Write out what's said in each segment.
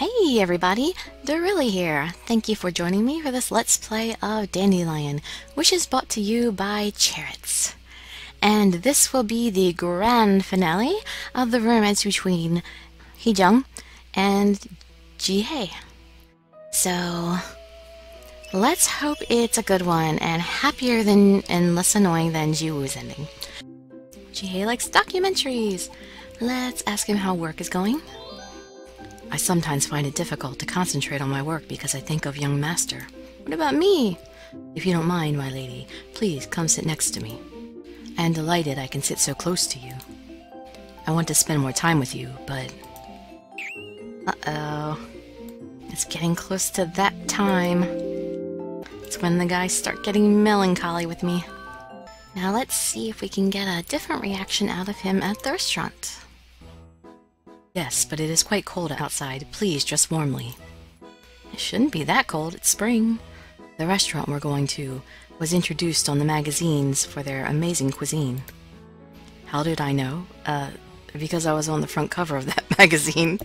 Hey everybody, Dirili here. Thank you for joining me for this Let's Play of Dandelion, which is brought to you by Chariots. And this will be the grand finale of the romance between Jieun and Jihae. So, let's hope it's a good one and happier than and less annoying than Jiwoo's ending. Jihae likes documentaries. Let's ask him how work is going. I sometimes find it difficult to concentrate on my work because I think of young master. What about me? If you don't mind, my lady, please come sit next to me. I am delighted I can sit so close to you. I want to spend more time with you, but... Uh-oh. It's getting close to that time. It's when the guys start getting melancholy with me. Now let's see if we can get a different reaction out of him at the restaurant. Yes, but it is quite cold outside. Please dress warmly. It shouldn't be that cold. It's spring. The restaurant we're going to was introduced on the magazines for their amazing cuisine. How did I know? Because I was on the front cover of that magazine.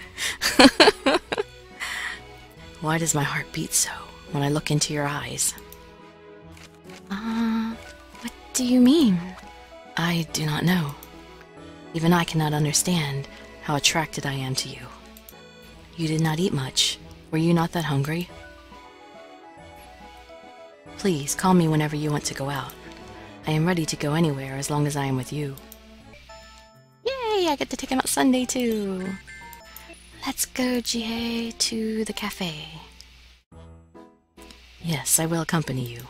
Why does my heart beat so when I look into your eyes? What do you mean? I do not know. Even I cannot understand how attracted I am to you. You did not eat much. Were you not that hungry? Please, call me whenever you want to go out. I am ready to go anywhere as long as I am with you. Yay! I get to take him out Sunday too! Let's go, Jihae, to the cafe. Yes, I will accompany you.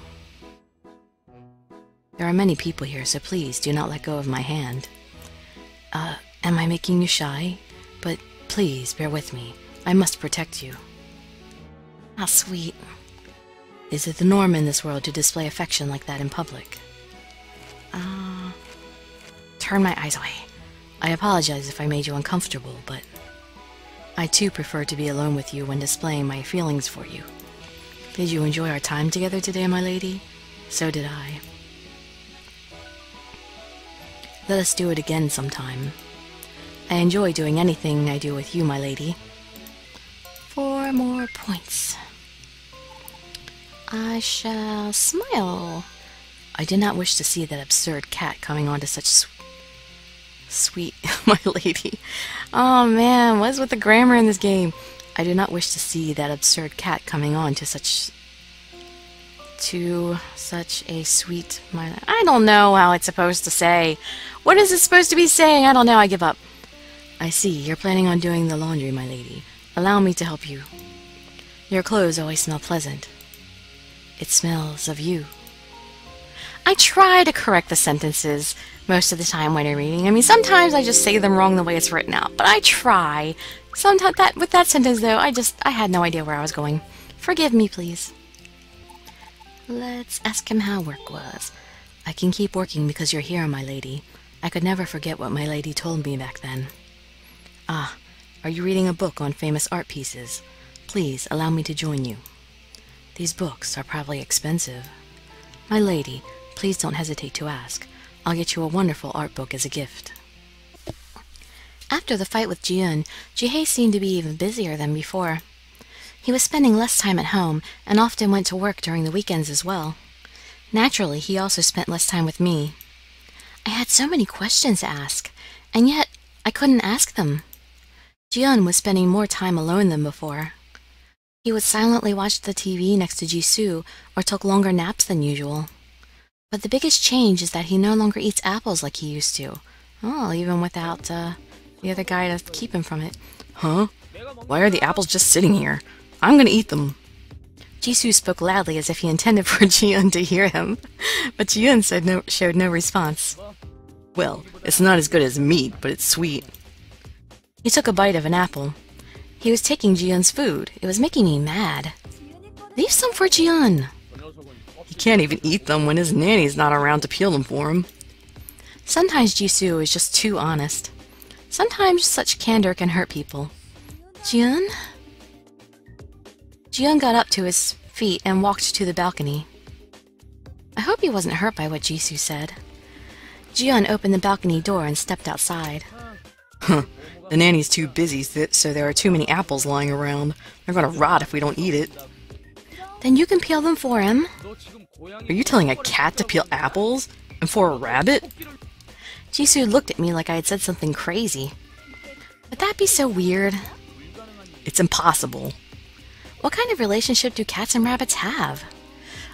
There are many people here, so please do not let go of my hand. Am I making you shy? But please, bear with me. I must protect you. How sweet. Is it the norm in this world to display affection like that in public? Turn my eyes away. I apologize if I made you uncomfortable, but I too prefer to be alone with you when displaying my feelings for you. Did you enjoy our time together today, my lady? So did I. Let us do it again sometime. I enjoy doing anything I do with you, my lady. 4 more points. I shall smile. I did not wish to see that absurd cat coming on to such sweet, my lady. Oh man, what is with the grammar in this game? I do not wish to see that absurd cat coming on to such a sweet... I don't know how it's supposed to say. What is it supposed to be saying? I don't know, I give up. I see, you're planning on doing the laundry, my lady. Allow me to help you. Your clothes always smell pleasant. It smells of you. I try to correct the sentences most of the time when I'm reading. I mean, sometimes I just say them wrong the way it's written out, but I try. Sometimes with that sentence, though, I had no idea where I was going. Forgive me, please. Let's ask him how work was. I can keep working because you're here, my lady. I could never forget what my lady told me back then. Ah, are you reading a book on famous art pieces? Please, allow me to join you. These books are probably expensive. My lady, please don't hesitate to ask. I'll get you a wonderful art book as a gift. After the fight with Jieun, Jihae seemed to be even busier than before. He was spending less time at home and often went to work during the weekends as well. Naturally, he also spent less time with me. I had so many questions to ask, and yet I couldn't ask them. Jieun was spending more time alone than before. He would silently watch the TV next to Jisoo or took longer naps than usual. But the biggest change is that he no longer eats apples like he used to. Oh, even without the other guy to keep him from it. Huh? Why are the apples just sitting here? I'm gonna eat them. Jisoo spoke loudly as if he intended for Jieun to hear him, but Jieun showed no response. Well, it's not as good as meat, but it's sweet. He took a bite of an apple. He was taking Jieun's food. It was making me mad. Leave some for Jieun. He can't even eat them when his nanny's not around to peel them for him. Sometimes Jisoo is just too honest. Sometimes such candor can hurt people. Jieun? Jieun got up to his feet and walked to the balcony. I hope he wasn't hurt by what Jisoo said. Jieun opened the balcony door and stepped outside. Huh. The nanny's too busy, so there are too many apples lying around. They're gonna rot if we don't eat it. Then you can peel them for him. Are you telling a cat to peel apples? And for a rabbit? Jisoo looked at me like I had said something crazy. Would that be so weird? It's impossible. What kind of relationship do cats and rabbits have?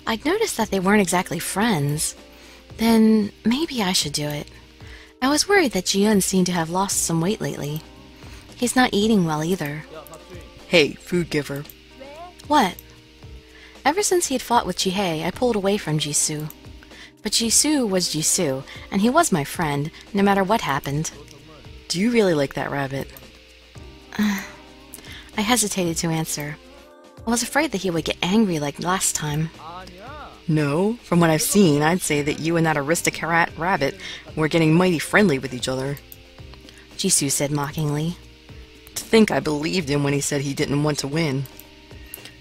I'd noticed that they weren't exactly friends. Then maybe I should do it. I was worried that Jieun seemed to have lost some weight lately. He's not eating well either. Hey, food giver. What? Ever since he had fought with Jihae, I pulled away from Jisoo. But Jisoo was Jisoo, and he was my friend, no matter what happened. Do you really like that rabbit? I hesitated to answer. I was afraid that he would get angry like last time. No, from what I've seen, I'd say that you and that aristocrat rabbit were getting mighty friendly with each other. Jisoo said mockingly. To think I believed him when he said he didn't want to win.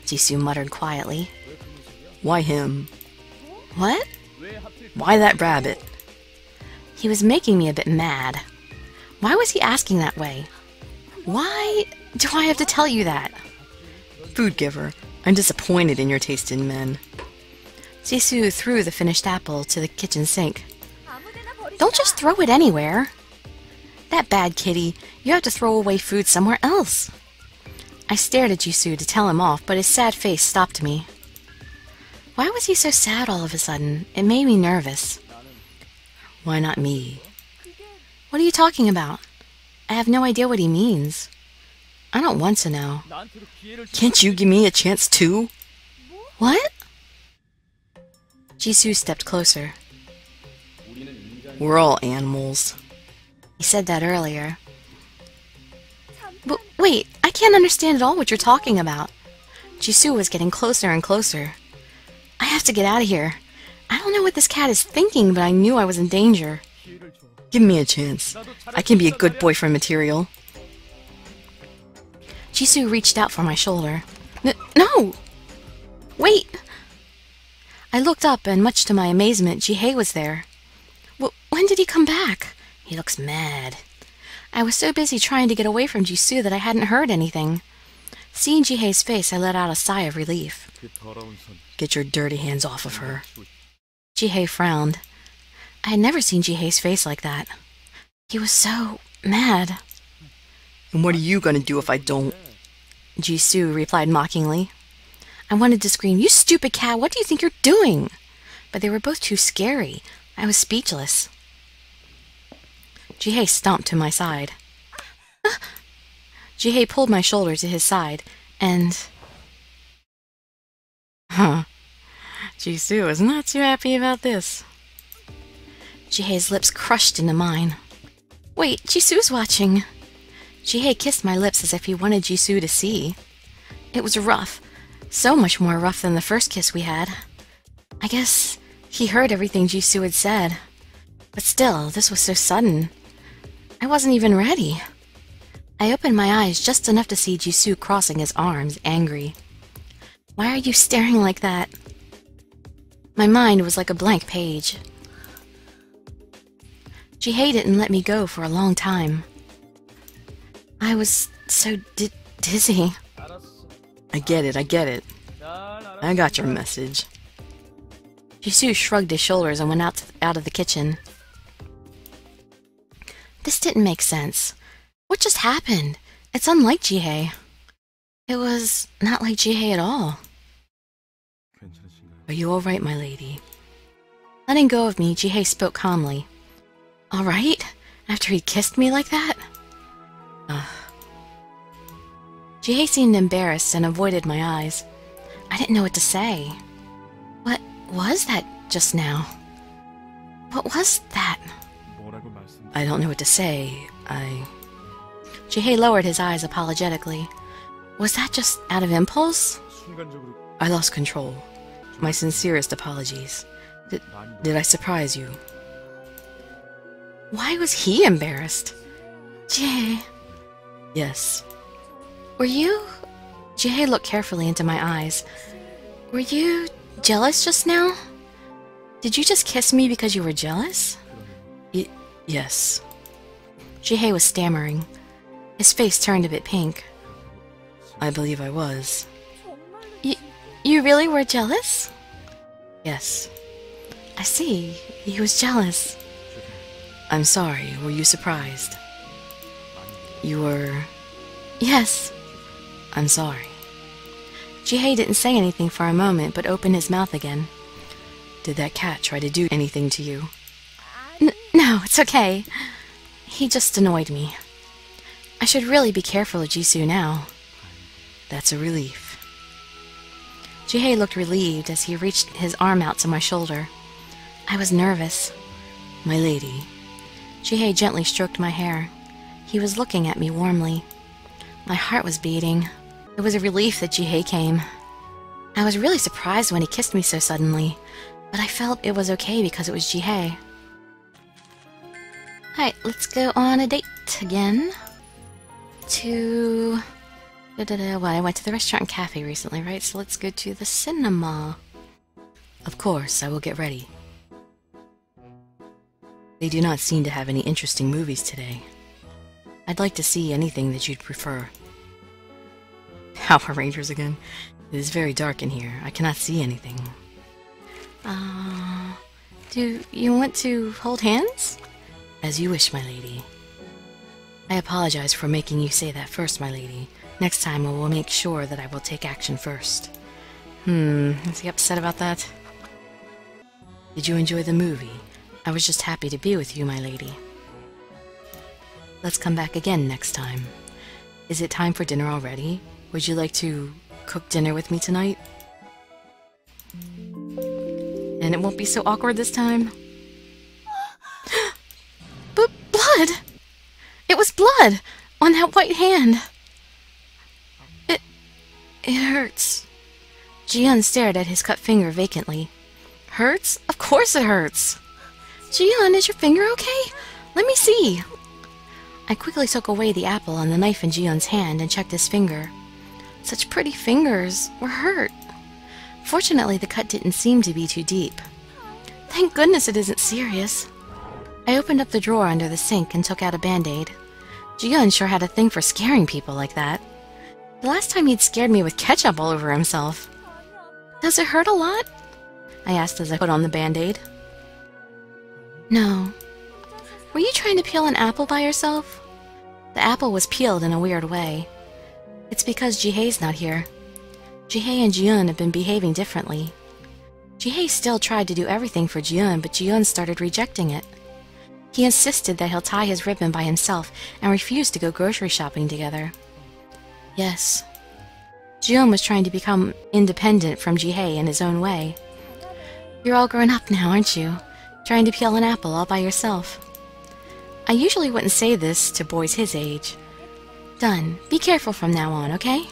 Jisoo muttered quietly. Why him? What? Why that rabbit? He was making me a bit mad. Why was he asking that way? Why do I have to tell you that? Food giver, I'm disappointed in your taste in men. Jisoo threw the finished apple to the kitchen sink. Don't just throw it anywhere. That bad kitty, you have to throw away food somewhere else. I stared at Jisoo to tell him off, but his sad face stopped me. Why was he so sad all of a sudden? It made me nervous. Why not me? What are you talking about? I have no idea what he means. I don't want to know. Can't you give me a chance too? What? Jisoo stepped closer. We're all animals. He said that earlier. But wait, I can't understand at all what you're talking about. Jisoo was getting closer and closer. I have to get out of here. I don't know what this cat is thinking, but I knew I was in danger. Give me a chance. I can be a good boyfriend material. Jisoo reached out for my shoulder. No! Wait! I looked up, and much to my amazement, Jihae was there. When did he come back? He looks mad. I was so busy trying to get away from Jisoo that I hadn't heard anything. Seeing Jihae's face, I let out a sigh of relief. Get your dirty hands off of her. Jihae frowned. I had never seen Jihae's face like that. He was so mad. And what are you gonna do if I don't? Jisoo replied mockingly. I wanted to scream, "You stupid cat, what do you think you're doing?" But they were both too scary. I was speechless. Jihae stomped to my side. Jihae pulled my shoulder to his side, and... Jisoo is not too happy about this. Jihae's lips crushed into mine. Wait, Jisoo's watching. Jihae kissed my lips as if he wanted Jisoo to see. It was rough. So much more rough than the first kiss we had. I guess he heard everything Jisoo had said. But still, this was so sudden. I wasn't even ready. I opened my eyes just enough to see Jisoo crossing his arms, angry. Why are you staring like that? My mind was like a blank page. Jihae didn't let me go for a long time. I was so dizzy. I get it. I got your message. Jisoo shrugged his shoulders and went out of the kitchen. This didn't make sense. What just happened? It's unlike Jihae. It was not like Jihae at all. Are you all right, my lady? Letting go of me, Jihae spoke calmly. All right? After he kissed me like that? Jihae seemed embarrassed and avoided my eyes. I didn't know what to say. What was that just now? What was that? I don't know what to say. Jihae lowered his eyes apologetically. Was that just out of impulse? I lost control. My sincerest apologies. Did I surprise you? Why was he embarrassed? Jihae. Yes. Were you... Jihae looked carefully into my eyes. Were you jealous just now? Did you just kiss me because you were jealous? Yes. Jihae was stammering. His face turned a bit pink. I believe I was. You really were jealous? Yes. I see. He was jealous. I'm sorry. Were you surprised? You were... Yes. I'm sorry. Jihae didn't say anything for a moment, but opened his mouth again. Did that cat try to do anything to you? No, it's okay. He just annoyed me. I should really be careful of Jisoo now. That's a relief. Jihae looked relieved as he reached his arm out to my shoulder. I was nervous. My lady. Jihae gently stroked my hair. He was looking at me warmly. My heart was beating. It was a relief that Jihae came. I was really surprised when he kissed me so suddenly, but I felt it was okay because it was Jihae. Alright, let's go on a date again. Well, I went to the restaurant and cafe recently, right? So let's go to the cinema. Of course, I will get ready. They do not seem to have any interesting movies today. I'd like to see anything that you'd prefer. Power Rangers again? It is very dark in here. I cannot see anything. Do you want to hold hands? As you wish, my lady. I apologize for making you say that first, my lady. Next time I will make sure that I will take action first. Is he upset about that? Did you enjoy the movie? I was just happy to be with you, my lady. Let's come back again next time. Is it time for dinner already? Would you like to cook dinner with me tonight? And it won't be so awkward this time? But blood! It was blood! On that white hand! It hurts. Jieun stared at his cut finger vacantly. Hurts? Of course it hurts! Jieun, is your finger okay? Let me see! I quickly took away the apple and the knife in Jieun's hand and checked his finger. Such pretty fingers were hurt. Fortunately, the cut didn't seem to be too deep. Thank goodness it isn't serious. I opened up the drawer under the sink and took out a Band-Aid. Jieun sure had a thing for scaring people like that. The last time he'd scared me with ketchup all over himself. Does it hurt a lot? I asked as I put on the Band-Aid. No. Were you trying to peel an apple by yourself? The apple was peeled in a weird way. It's because Jihae's not here. Jihae and Jieun have been behaving differently. Jihae still tried to do everything for Jieun, but Jieun started rejecting it. He insisted that he'll tie his ribbon by himself and refused to go grocery shopping together. Yes. Jieun was trying to become independent from Jihae in his own way. You're all grown up now, aren't you? Trying to peel an apple all by yourself. I usually wouldn't say this to boys his age. Done. Be careful from now on, okay?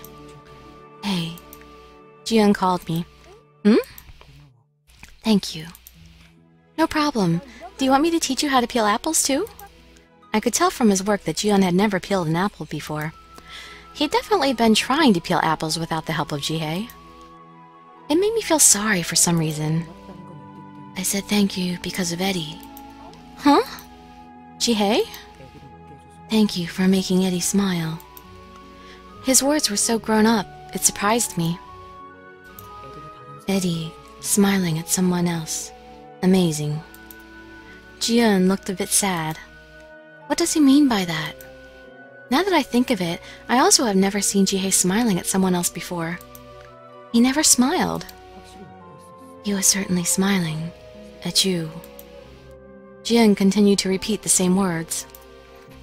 Hey. Jieun called me. Thank you. No problem. Do you want me to teach you how to peel apples, too? I could tell from his work that Jieun had never peeled an apple before. He'd definitely been trying to peel apples without the help of Jihae. It made me feel sorry for some reason. I said thank you because of Eddie. Huh? Jihae? Thank you for making Eddie smile. His words were so grown up, it surprised me. Eddie smiling at someone else. Amazing. Jieun looked a bit sad. What does he mean by that? Now that I think of it, I also have never seen Jihae smiling at someone else before. He never smiled. He was certainly smiling at you. Jieun continued to repeat the same words,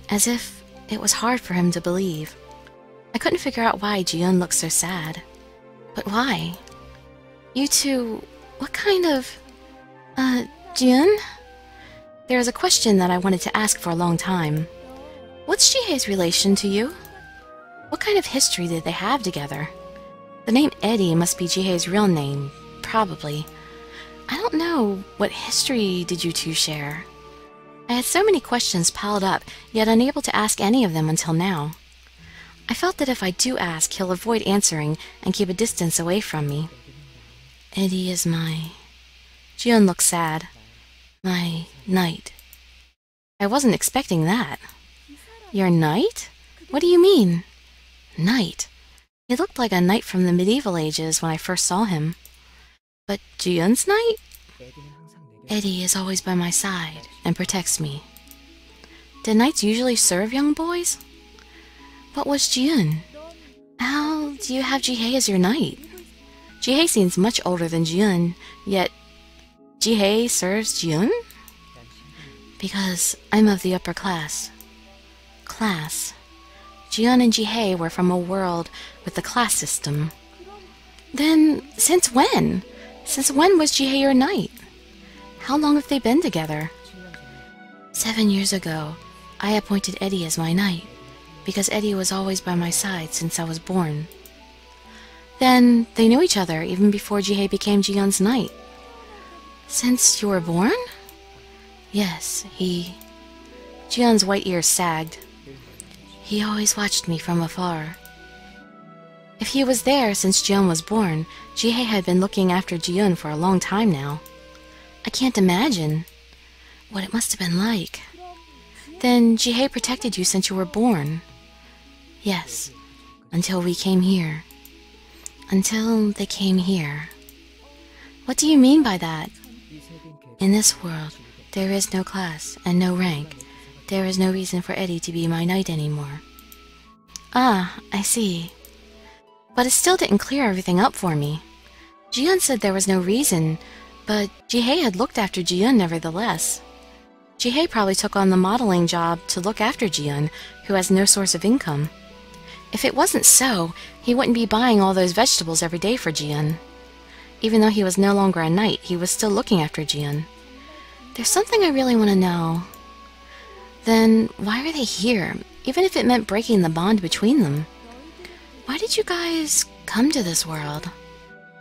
as if it was hard for him to believe. I couldn't figure out why Jieun looked so sad. But why? You two... what kind of... Jieun? There is a question that I wanted to ask for a long time. What's Jihae's relation to you? What kind of history did they have together? The name Eddie must be Jihae's real name, probably. I don't know, what history did you two share? I had so many questions piled up, yet unable to ask any of them until now. I felt that if I do ask, he'll avoid answering and keep a distance away from me. Eddie is my... Jieun looked sad. My knight. I wasn't expecting that. Your knight? What do you mean? Knight? He looked like a knight from the medieval ages when I first saw him. But Jieun's knight? Eddie is always by my side and protects me. Did knights usually serve young boys? What was Jieun? How do you have Jihae as your knight? Jihae seems much older than Jieun, yet Jihae serves Jieun? Because I'm of the upper class. Class. Jieun and Jihae were from a world with the class system. Then, since when? Since when was Jihae your knight? How long have they been together? 7 years ago, I appointed Eddie as my knight, because Eddie was always by my side since I was born. Then, they knew each other even before Jihae became Jieun's knight. Since you were born? Yes, Jieun's white ears sagged. He always watched me from afar. If he was there since Jieun was born, Jihae had been looking after Jieun for a long time now. I can't imagine what it must have been like. Then Jihae protected you since you were born. Yes, until we came here. Until they came here. What do you mean by that? In this world, there is no class and no rank. There is no reason for Eddie to be my knight anymore. Ah, I see. But it still didn't clear everything up for me. Jieun said there was no reason, but Jihae had looked after Jieun nevertheless. Jihae probably took on the modeling job to look after Jieun, who has no source of income. If it wasn't so, he wouldn't be buying all those vegetables every day for Jieun. Even though he was no longer a knight, he was still looking after Jieun. There's something I really want to know. Then, why are they here, even if it meant breaking the bond between them? Why did you guys come to this world?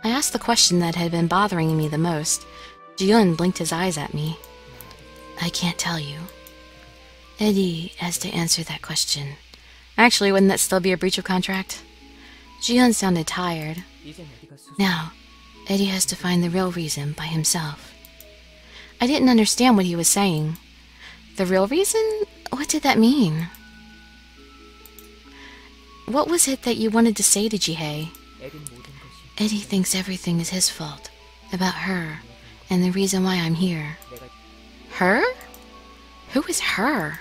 I asked the question that had been bothering me the most. Jieun blinked his eyes at me. I can't tell you. Eddie has to answer that question. Actually, wouldn't that still be a breach of contract? Jieun sounded tired. Now, Eddie has to find the real reason by himself. I didn't understand what he was saying. The real reason? What did that mean? What was it that you wanted to say to Jihae? Eddie thinks everything is his fault. About her, and the reason why I'm here. Her? Who is her?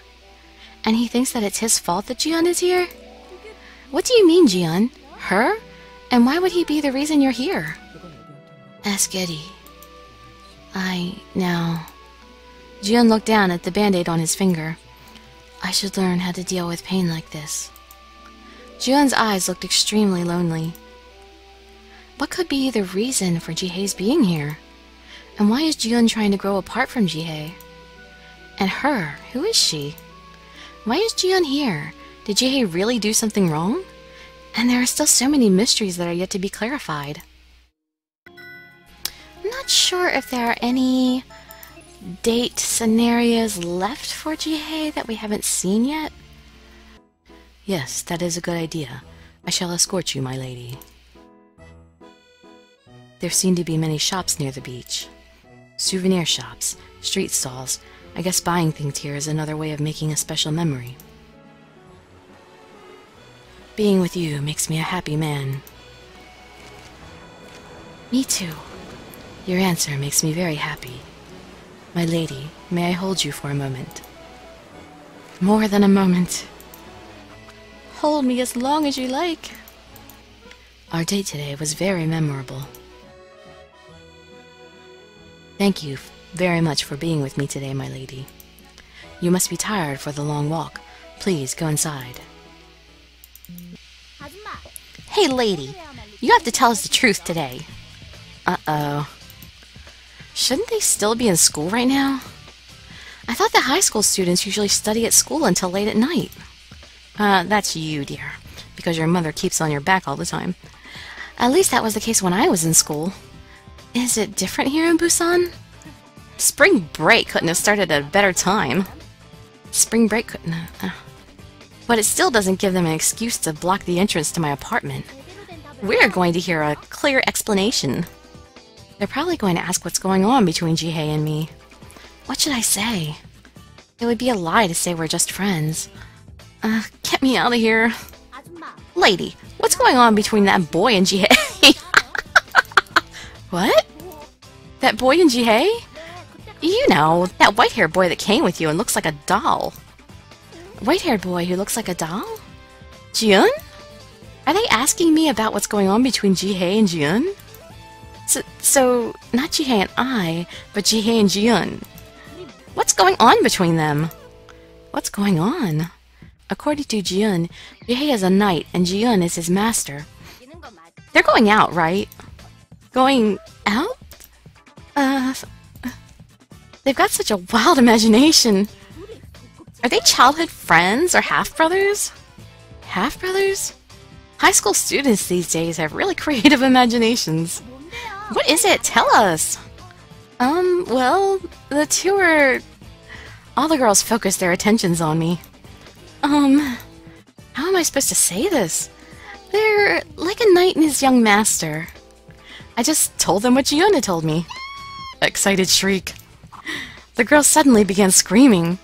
And he thinks that it's his fault that Jieun is here? What do you mean, Jieun? Her? And why would he be the reason you're here? Ask Eddie. Now... Jieun looked down at the band-aid on his finger. I should learn how to deal with pain like this. Jieun's eyes looked extremely lonely. What could be the reason for Jihae's being here? And why is Jieun trying to grow apart from Jihae? And her, who is she? Why is Jieun here? Did Jihae really do something wrong? And there are still so many mysteries that are yet to be clarified. I'm not sure if there are any date scenarios left for Jihae that we haven't seen yet. Yes, that is a good idea. I shall escort you, my lady. There seem to be many shops near the beach. Souvenir shops, street stalls. I guess buying things here is another way of making a special memory. Being with you makes me a happy man. Me too. Your answer makes me very happy. My lady, may I hold you for a moment? More than a moment. Hold me as long as you like. Our date today was very memorable. Thank you very much for being with me today, my lady. You must be tired for the long walk. Please go inside. Hey, lady, you have to tell us the truth today. Uh-oh. Shouldn't they still be in school right now? I thought that high school students usually study at school until late at night. That's you, dear, because your mother keeps on your back all the time. At least that was the case when I was in school. Is it different here in Busan? Spring break couldn't have started at a better time. Spring break couldn't have... But it still doesn't give them an excuse to block the entrance to my apartment. We're going to hear a clear explanation. They're probably going to ask what's going on between Jihae and me. What should I say? It would be a lie to say we're just friends. Get me out of here. Lady, what's going on between that boy and Jihae? What? That boy and Jihae? You know, that white-haired boy that came with you and looks like a doll. White-haired boy who looks like a doll? Jieun? Are they asking me about what's going on between Jihae and Jieun? So, not Jihae and I, but Jihae and Jieun. What's going on between them? What's going on? According to Jieun, Jihae is a knight and Jieun is his master. They're going out, right? Going out? They've got such a wild imagination. Are they childhood friends or half-brothers? Half-brothers? High school students these days have really creative imaginations. What is it? Tell us! Well, the two are... All the girls focus their attentions on me. How am I supposed to say this? They're like a knight and his young master. I just told them what Jieun had told me. Excited shriek. The girls suddenly began screaming.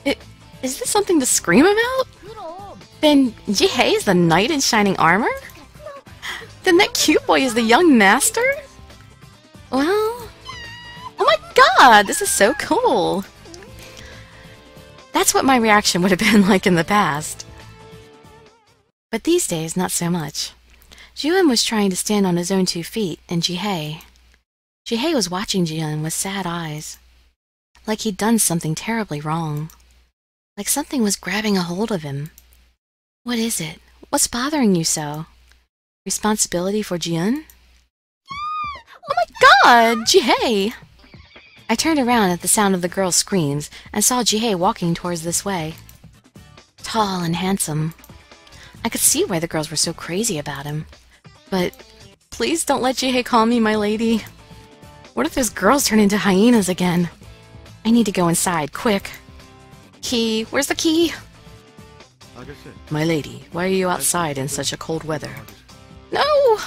Is this something to scream about? Then Jihae is the knight in shining armor? Then that cute boy is the young master? Well... Oh my god, this is so cool! That's what my reaction would have been like in the past. But these days, not so much. Jieun was trying to stand on his own 2 feet, and Jihae was watching Jieun with sad eyes. Like he'd done something terribly wrong. Like something was grabbing a hold of him. What is it? What's bothering you so? Responsibility for Jieun? Oh my god! Jihae! I turned around at the sound of the girls' screams and saw Jihae walking towards this way. Tall and handsome. I could see why the girls were so crazy about him. But please don't let Jihae call me my lady. What if those girls turn into hyenas again? I need to go inside, quick. Key, where's the key? My lady, why are you outside in such a cold weather? No!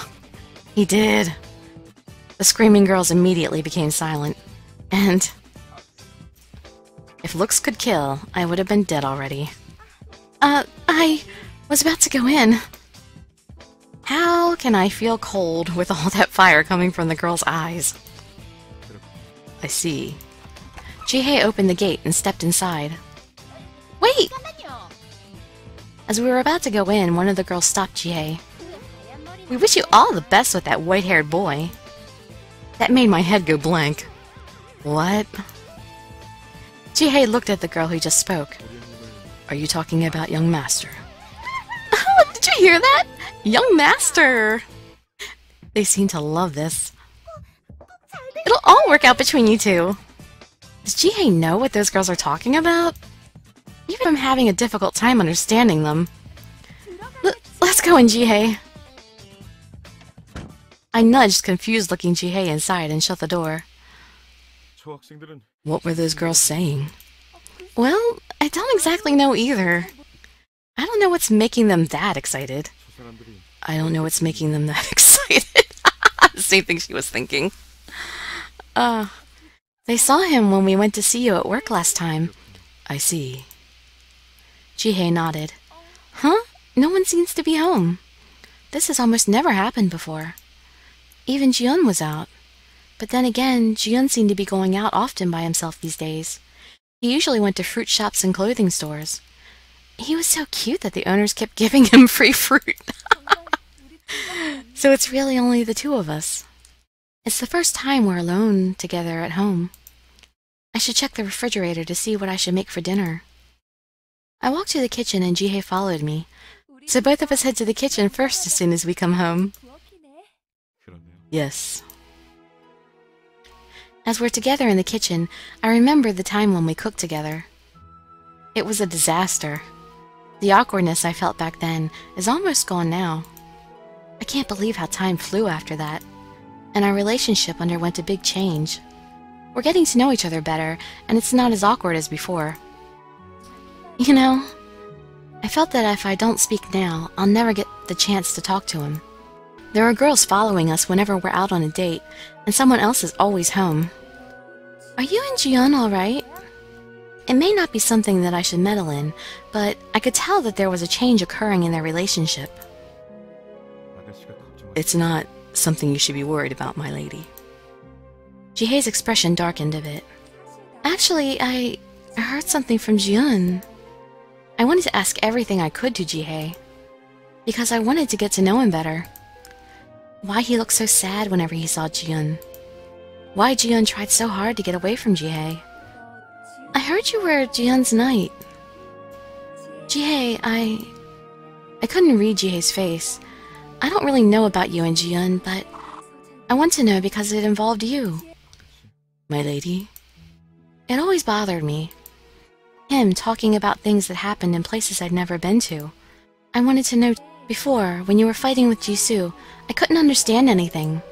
He did. The screaming girls immediately became silent. And if looks could kill, I would have been dead already. I was about to go in. How can I feel cold with all that fire coming from the girl's eyes? I see. Jihae opened the gate and stepped inside. Wait! As we were about to go in, one of the girls stopped Jihae. We wish you all the best with that white-haired boy. That made my head go blank. What? Jihae looked at the girl who just spoke. Are you talking about young master? Oh, did you hear that? Young master! They seem to love this. It'll all work out between you two. Does Jihae know what those girls are talking about? Even I'm having a difficult time understanding them. Let's go in, Jihae. I nudged confused-looking Jihae inside and shut the door. What were those girls saying? Well, I don't exactly know either. I don't know what's making them that excited. I don't know what's making them that excited. Same thing she was thinking. They saw him when we went to see you at work last time. I see. Jihae nodded. Huh? No one seems to be home. This has almost never happened before. Even Jieun was out. But then again, Jieun seemed to be going out often by himself these days. He usually went to fruit shops and clothing stores. He was so cute that the owners kept giving him free fruit. So it's really only the two of us. It's the first time we're alone together at home. I should check the refrigerator to see what I should make for dinner. I walked to the kitchen and Jihae followed me. So both of us head to the kitchen first as soon as we come home. Yes. As we're together in the kitchen, I remember the time when we cooked together. It was a disaster. The awkwardness I felt back then is almost gone now. I can't believe how time flew after that, and our relationship underwent a big change. We're getting to know each other better, and it's not as awkward as before. You know, I felt that if I don't speak now, I'll never get the chance to talk to him. There are girls following us whenever we're out on a date, and someone else is always home. Are you and Jieun all right? It may not be something that I should meddle in, but I could tell that there was a change occurring in their relationship. It's not something you should be worried about, my lady. Jihae's expression darkened a bit. Actually, I heard something from Jieun. I wanted to ask everything I could to Jihae, because I wanted to get to know him better. Why he looked so sad whenever he saw Jieun. Why Jieun tried so hard to get away from Jihae. I heard you were Jieun's knight. Jihae, I couldn't read Jihae's face. I don't really know about you and Jieun, but I want to know because it involved you. My lady? It always bothered me. Him talking about things that happened in places I'd never been to. I wanted to know. Before, when you were fighting with Jisoo, I couldn't understand anything.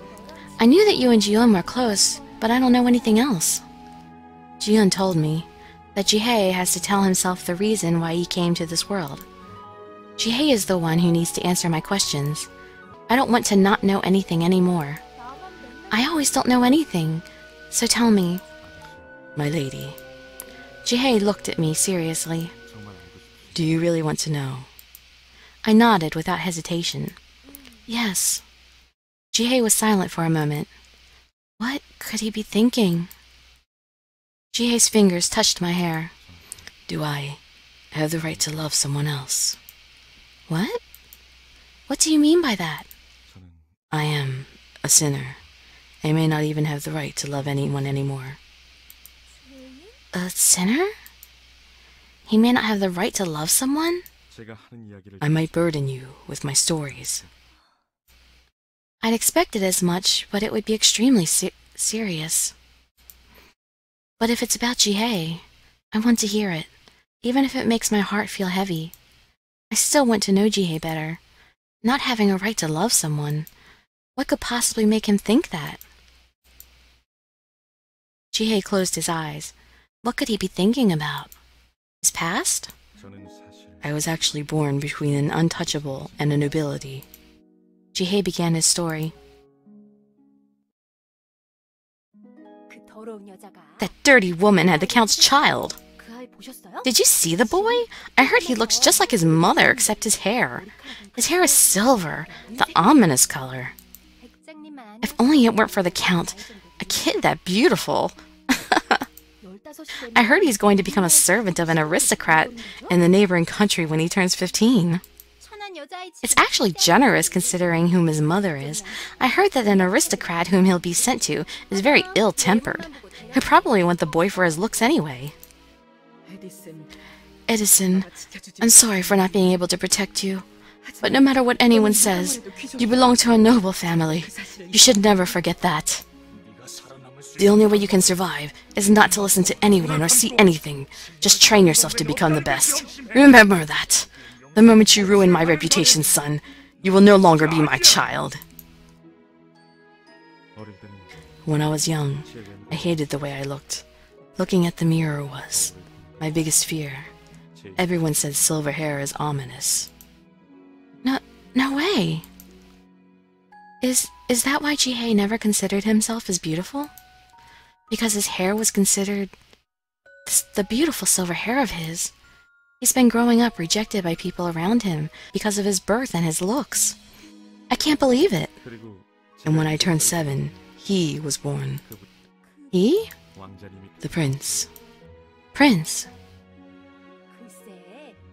I knew that you and Jieun were close, but I don't know anything else. Jieun told me that Jihae has to tell himself the reason why he came to this world. Jihae is the one who needs to answer my questions. I don't want to not know anything anymore. I always don't know anything, so tell me. My lady. Jihae looked at me seriously. Do you really want to know? I nodded without hesitation. Yes. Jihae was silent for a moment. What could he be thinking? Jihae's fingers touched my hair. Do I have the right to love someone else? What? What do you mean by that? I am a sinner. I may not even have the right to love anyone anymore. A sinner? He may not have the right to love someone? I might burden you with my stories. I'd expected as much, but it would be extremely serious. But if it's about Jihae, I want to hear it, even if it makes my heart feel heavy. I still want to know Jihae better. Not having a right to love someone. What could possibly make him think that? Jihae closed his eyes. What could he be thinking about? His past? I was actually born between an untouchable and a nobility. Jihae began his story. That dirty woman had the Count's child. Did you see the boy? I heard he looks just like his mother, except his hair. His hair is silver, the ominous color. If only it weren't for the Count. A kid that beautiful. I heard he's going to become a servant of an aristocrat in the neighboring country when he turns 15. It's actually generous considering whom his mother is. I heard that an aristocrat whom he'll be sent to is very ill-tempered. He'll probably want the boy for his looks anyway. Edison, I'm sorry for not being able to protect you. But no matter what anyone says, you belong to a noble family. You should never forget that. The only way you can survive is not to listen to anyone or see anything. Just train yourself to become the best. Remember that. The moment you ruin my reputation, son, you will no longer be my child. When I was young, I hated the way I looked. Looking at the mirror was my biggest fear. Everyone said silver hair is ominous. No way. Is that why Jihae never considered himself as beautiful? Because his hair was considered the beautiful silver hair of his. He's been growing up rejected by people around him because of his birth and his looks. I can't believe it. And when I turned 7, he was born. He? The prince. Prince.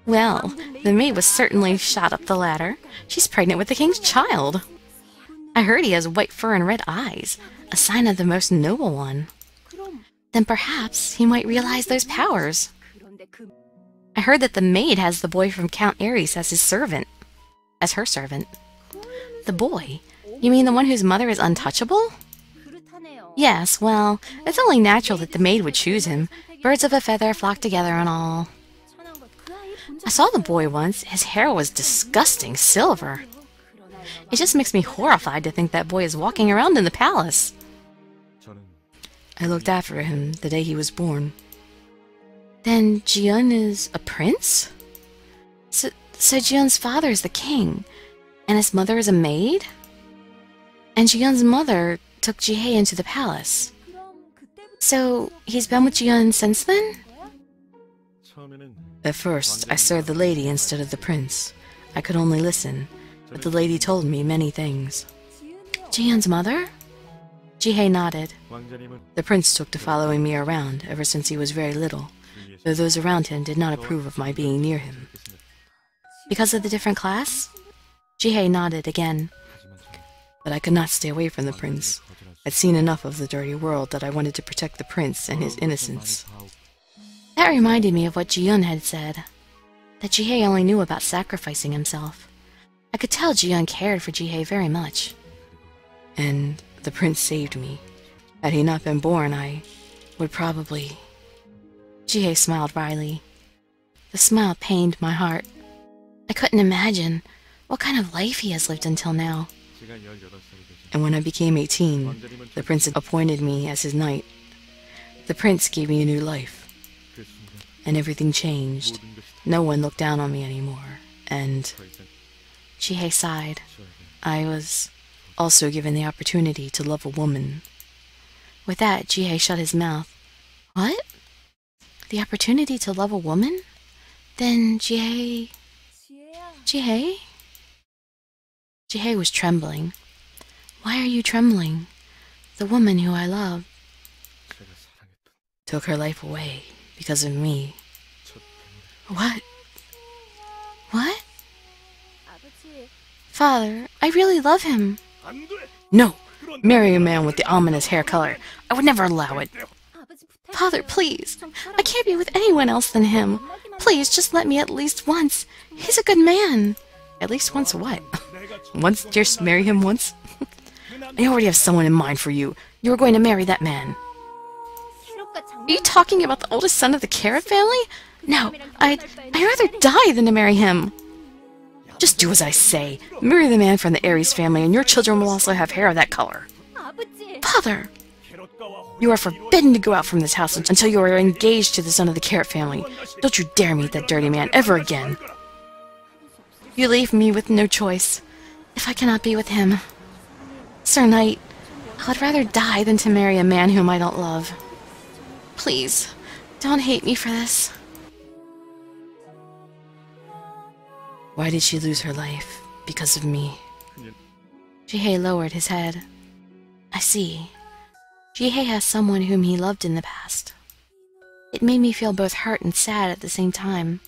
Well, the maid was certainly shot up the ladder. She's pregnant with the king's child. I heard he has white fur and red eyes, a sign of the most noble one. Then perhaps he might realize those powers. I heard that the maid has the boy from Count Ares as his servant. As her servant. The boy? You mean the one whose mother is untouchable? Yes, well, it's only natural that the maid would choose him. Birds of a feather flock together and all. I saw the boy once. His hair was disgusting silver. It just makes me horrified to think that boy is walking around in the palace. I looked after him the day he was born. Then Jieun is a prince? So Jieun's father is the king, and his mother is a maid? And Jieun's mother took Jihae into the palace. So he's been with Jieun since then? At first, I served the lady instead of the prince. I could only listen, but the lady told me many things. Jieun's mother? Jihae nodded. The prince took to following me around ever since he was very little, though those around him did not approve of my being near him. Because of the different class? Jihae nodded again. But I could not stay away from the prince. I'd seen enough of the dirty world that I wanted to protect the prince and his innocence. That reminded me of what Jieun had said, that Jihae only knew about sacrificing himself. I could tell Jieun cared for Jihae very much. And the prince saved me. Had he not been born, I would probably... Jihae smiled wryly. The smile pained my heart. I couldn't imagine what kind of life he has lived until now. And when I became 18, the prince appointed me as his knight. The prince gave me a new life. And everything changed. No one looked down on me anymore. And... Jihae sighed. I was also given the opportunity to love a woman. With that, Jihae shut his mouth. What? The opportunity to love a woman? Then Jihae... Jihae? Jihae was trembling. Why are you trembling? The woman who I love took her life away because of me. What? What? Father, I really love him. No! Marry a man with the ominous hair color. I would never allow it. Father, please. I can't be with anyone else than him. Please, just let me at least once. He's a good man. At least once what? Once? Just marry him once? I already have someone in mind for you. You are going to marry that man. Are you talking about the oldest son of the Carrot family? No, I'd rather die than to marry him. Just do as I say. Marry the man from the Aries family, and your children will also have hair of that color. Father! You are forbidden to go out from this house until you are engaged to the son of the Carrot family. Don't you dare meet that dirty man ever again. You leave me with no choice, if I cannot be with him. Sir Knight, I would rather die than to marry a man whom I don't love. Please, don't hate me for this. Why did she lose her life? Because of me. Jihae lowered his head. I see. Jihae has someone whom he loved in the past. It made me feel both hurt and sad at the same time.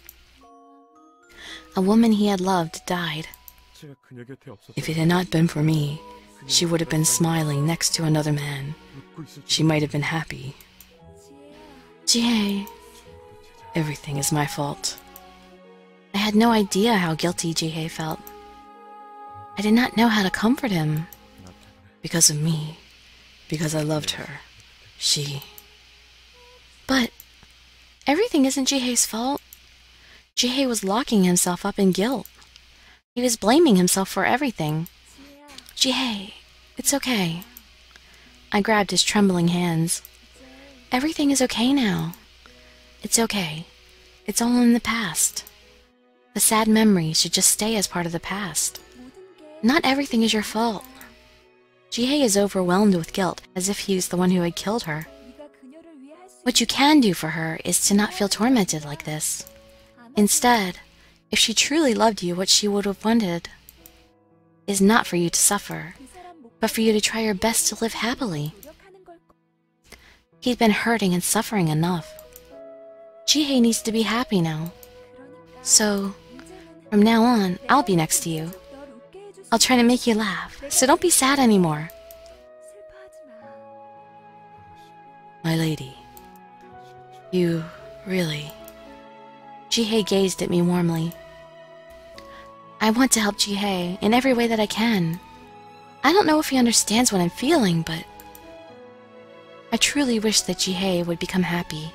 A woman he had loved died. If it had not been for me, she would have been smiling next to another man. She might have been happy. Jihae, everything is my fault. I had no idea how guilty Jihae felt. I did not know how to comfort him. Because of me. Because I loved her. She... But... everything isn't Jihae's fault. Jihae was locking himself up in guilt. He was blaming himself for everything. Jihae, it's okay. I grabbed his trembling hands. Everything is okay now. It's okay. It's all in the past. The sad memories should just stay as part of the past. Not everything is your fault. Jihae is overwhelmed with guilt, as if he was the one who had killed her. What you can do for her is to not feel tormented like this. Instead, if she truly loved you, what she would have wanted is not for you to suffer, but for you to try your best to live happily. He's been hurting and suffering enough. Jihae needs to be happy now. So, from now on, I'll be next to you. I'll try to make you laugh, so don't be sad anymore. My lady, you really... Jihae gazed at me warmly. I want to help Jihae in every way that I can. I don't know if he understands what I'm feeling, but... I truly wish that Jihae would become happy.